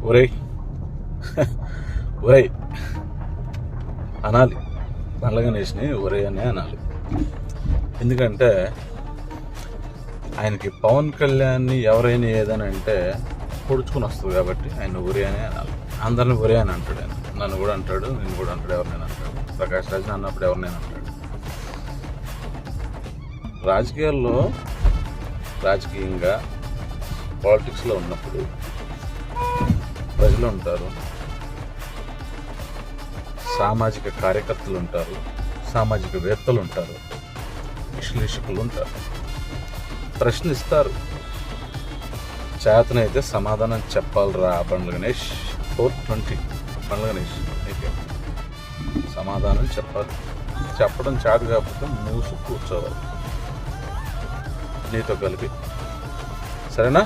ఒరేయ్ ఒరేయ్ అనాలి. బండ్ల గణేష్ని ఒరేయ్ అనే అనాలి. ఎందుకంటే ఆయనకి పవన్ కళ్యాణ్ని ఎవరైనా ఏదని అంటే పొడుచుకుని వస్తుంది కాబట్టి ఆయన ఒరే అనే అనాలి. అందరిని ఒరే అని అంటాడు ఆయన. నన్ను కూడా అంటాడు, నేను కూడా అంటాడు, ఎవరినైనా అంటాడు. ప్రకాష్ రాజ్ అన్నప్పుడు ఎవరినైనా అంటాడు. రాజకీయంగా పాలిటిక్స్లో ఉన్నప్పుడు ప్రజలు ఉంటారు, సామాజిక కార్యకర్తలు ఉంటారు, సామాజికవేత్తలు ఉంటారు, విశ్లేషకులు ఉంటారు, ప్రశ్నిస్తారు. చేతనైతే సమాధానం చెప్పాలిరా బండ్ల గణేష్. 420 బండ్ల గణేష్ నీకే సమాధానం చెప్పాలి. చెప్పడం చేత కాకపోతే మూసు కూర్చోవాలి నీతో కలిపి. సరేనా?